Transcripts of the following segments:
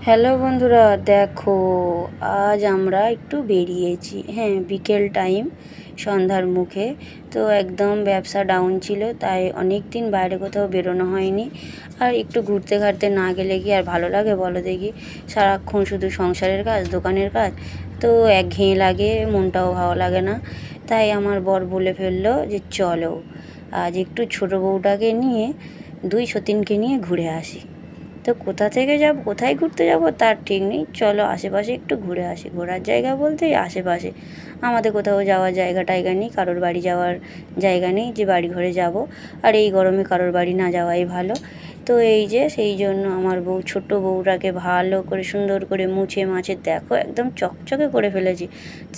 Hello বন্ধুরা, দেখো আজ আমরা একটু বেরিয়েছি। হ্যাঁ, বিকেল টাইম, সন্ধ্যার মুখে। তো একদম ব্যবসা ডাউন ছিল, তাই অনেক দিন বাইরে কোথাও বেরোনো হয়নি। আর একটু ঘুরতে ঘাটতে না গেলে কি আর ভালো লাগে বলো দেখি? সারাক্ষণ শুধু সংসারের কাজ, দোকানের কাজ, তো একঘেয়ে লাগে, মনটাও ভালো লাগে না। তাই আমার বর বলে ফেললো যে চলো আজ একটু ছোটো বউটাকে নিয়ে, দুই সতীনকে নিয়ে ঘুরে আসি। তো কোথা থেকে যাব, কোথায় ঘুরতে যাব তার ঠিক নেই, চলো আশেপাশে একটু ঘুরে আসি। ঘোরার জায়গা বলতে আশেপাশে আমাদের কোথাও যাওয়ার জায়গা টায়গা নেই, কারোর বাড়ি যাওয়ার জায়গা নেই যে বাড়ি ঘরে যাব। আর এই গরমে কারোর বাড়ি না যাওয়াই ভালো। তো এই যে সেই জন্য আমার বউ, ছোট বউটাকে ভালো করে সুন্দর করে মুছে মাছে দেখো একদম চকচকে করে ফেলেছি।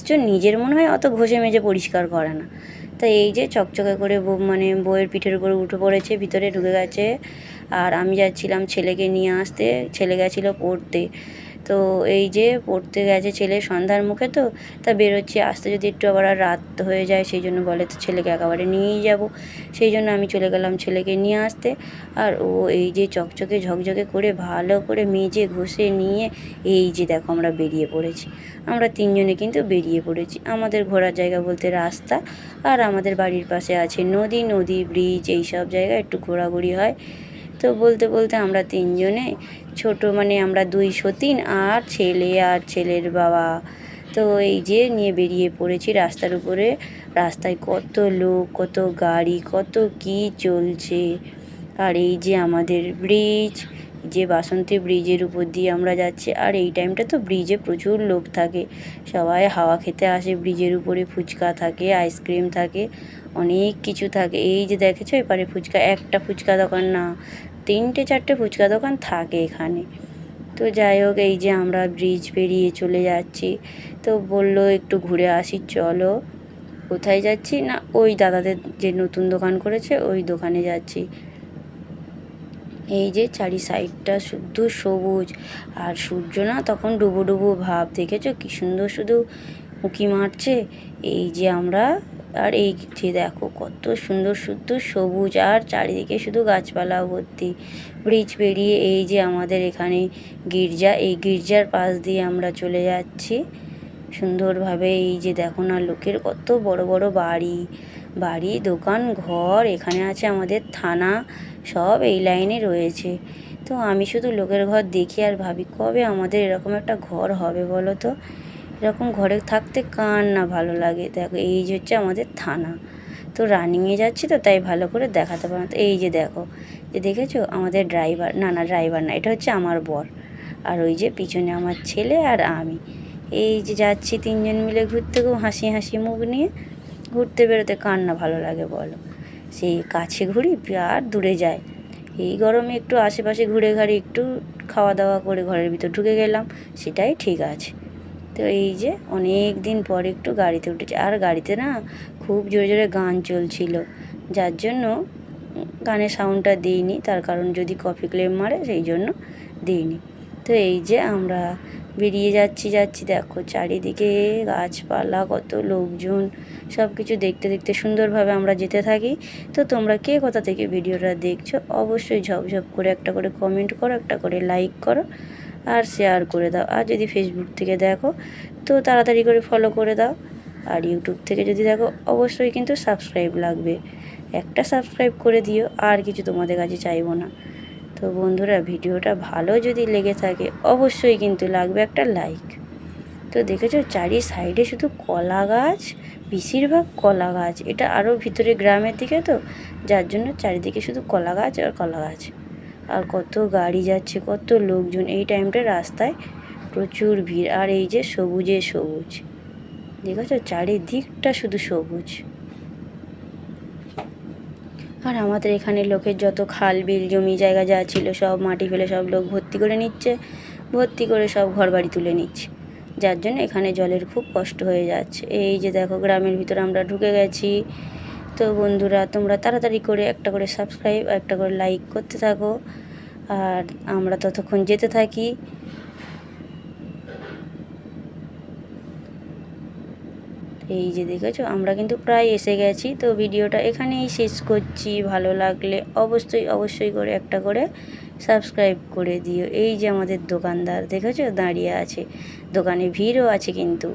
তো নিজের মনে হয় অত ঘষে মেজে পরিষ্কার করে না। তো এই যে চকচকে করে মানে বউয়ের পিঠের উপরে উঠে পড়েছে, ভিতরে ঢুকে গেছে। আর আমি যাচ্ছিলাম ছেলেকে নিয়ে আসতে, ছেলে গেছিলো পড়তে। তো এই যে পড়তে গেছে ছেলে সন্ধ্যার মুখে, তো তা বেরোচ্ছি, আসতে যদি একটু আবার রাত হয়ে যায়, সেই জন্য বলে তো ছেলেকে একেবারে নিয়েই যাব। সেই জন্য আমি চলে গেলাম ছেলেকে নিয়ে আসতে। আর ও এই যে চকচকে ঝকঝকে করে ভালো করে মেজে ঘষে নিয়ে এই যে দেখো আমরা বেরিয়ে পড়েছি। আমরা তিনজনে কিন্তু বেরিয়ে পড়েছি। আমাদের ঘোরার জায়গা বলতে রাস্তা, আর আমাদের বাড়ির পাশে আছে নদী, ব্রিজ, এই সব জায়গায় একটু ঘোরাঘুরি হয়। তো বলতে বলতে আমরা তিনজনে, মানে আমরা দুই সতীন আর ছেলে আর ছেলের বাবা, তো এই যে নিয়ে বেরিয়ে পড়েছি রাস্তার উপরে। রাস্তায় কত লোক, কত গাড়ি, কত কি চলছে। আর এই যে আমাদের ব্রিজ, যে বাসন্তী ব্রিজের উপর দিয়ে আমরা যাচ্ছি। আর এই টাইমটা তো ব্রিজে প্রচুর লোক থাকে, সবাই হাওয়া খেতে আসে ব্রিজের উপরে। ফুচকা থাকে, আইসক্রিম থাকে, অনেক কিছু থাকে। এই যে দেখেছো এপারে ফুচকা, একটা ফুচকা দোকান না, 3-4টে ফুচকা দোকান থাকে এখানে। তো যাই হোক, এই যে আমরা ব্রিজ পেরিয়ে চলে যাচ্ছি। তো বললো একটু ঘুরে আসি চলো। কোথায় যাচ্ছি না, ওই দাদাদের যে নতুন দোকান করেছে ওই দোকানে যাচ্ছি। এই যে চারি সাইডটা শুধু সবুজ, আর সূর্য না তখন ডুবো ডুবো ভাব, দেখেছো কি সুন্দর শুধু উঁকি মারছে। এই যে আমরা, আর এই যে দেখো কত সুন্দর শুধু সবুজ, আর চারিদিকে শুধু গাছপালা ভর্তি। ব্রিজ পেরিয়ে এই যে আমাদের এখানে গির্জা, এই গির্জার পাশ দিয়ে আমরা চলে যাচ্ছি সুন্দরভাবে। এই যে দেখো না, লোকের কত বড় বড় বাড়ি, দোকান, ঘর, এখানে আছে আমাদের থানা, সব এই লাইনে রয়েছে। তো আমি শুধু লোকের ঘর দেখি আর ভাবি কবে আমাদের এরকম একটা ঘর হবে বলো তো? এরকম ঘরে থাকতে কার না ভালো লাগে। দেখো এই যে হচ্ছে আমাদের থানা। তো রানিংয়ে যাচ্ছি তো তাই ভালো করে দেখাতে পারো। তো এই যে দেখো, যে দেখেছো আমাদের ড্রাইভার, না ড্রাইভার না, এটা হচ্ছে আমার বর। আর ওই যে পিছনে আমার ছেলে আর আমি, এই যে যাচ্ছি তিনজন মিলে ঘুরতে, খুব হাসি হাসি মুখ নিয়ে। ঘুরতে বেরোতে কার না ভালো লাগে বলো? সেই কাছে ঘুরি আর দূরে যাই। এই গরমে একটু আশেপাশে ঘুরে ঘাড়ি একটু খাওয়া দাওয়া করে ঘরের ভিতর ঢুকে গেলাম, সেটাই ঠিক আছে। তো এই যে অনেক দিন পর একটু গাড়িতে উঠেছি, আর গাড়িতে না খুব জোরে জোরে গান চলছিল, যার জন্য গানের সাউন্ডটা দিইনি, তার কারণ যদি কপি ক্লেম মারে সেই জন্য দিইনি। তো এই যে আমরা বেরিয়ে যাচ্ছি দেখো চারিদিকে গাছপালা, কত লোকজন, সব কিছু দেখতে দেখতে সুন্দরভাবে আমরা যেতে থাকি। তো তোমরা কে কোথা থেকে ভিডিওটা দেখছো অবশ্যই ঝপঝপ করে একটা করে কমেন্ট করো, একটা করে লাইক করো, আর শেয়ার করে দাও। আর যদি ফেসবুক থেকে দেখো তো তাড়াতাড়ি করে ফলো করে দাও। আর ইউটিউব থেকে যদি দেখো অবশ্যই কিন্তু সাবস্ক্রাইব লাগবে, একটা সাবস্ক্রাইব করে দিও, আর কিছু তোমাদের কাছে চাইবো না। তো বন্ধুরা, ভিডিওটা ভালো যদি লেগে থাকে অবশ্যই কিন্তু লাগবে একটা লাইক। তো দেখেছো চারি সাইডে শুধু কলা গাছ, বেশিরভাগ কলা গাছ। এটা আরও ভিতরে গ্রামের দিকে তো, যার জন্য চারিদিকে শুধু কলা গাছ আর কলা গাছ। আর কত গাড়ি যাচ্ছে, কত লোকজন। এই টাইমটা রাস্তায় প্রচুর ভিড়। আর এই যে সবুজে সবুজ, দেখেছো চারিদিকটা শুধু সবুজ। আর আমাদের এখানে লোকের যত খাল বিল জমি জায়গা যা ছিল সব মাটি ফেলে সব লোক ভর্তি করে নিচ্ছে, ভর্তি করে সব ঘরবাড়ি তুলে নিচ্ছে, যার জন্য এখানে জলের খুব কষ্ট হয়ে যাচ্ছে। এই যে দেখো গ্রামের ভিতরে আমরা ঢুকে গেছি। তো বন্ধুরা, তোমরা তাড়াতাড়ি করে একটা করে সাবস্ক্রাইব, একটা করে লাইক করতে থাকো, আর আমরা ততক্ষণ যেতে থাকি। এই যে দেখেছো আমরা কিন্তু প্রায় এসে গেছি। তো ভিডিওটা এখানেই শেষ করছি। ভালো লাগলে অবশ্যই করে একটা করে সাবস্ক্রাইব করে দিও। এই যে আমাদের দোকানদার দেখেছো দাঁড়িয়ে আছে, দোকানে ভিড়ও আছে কিন্তু।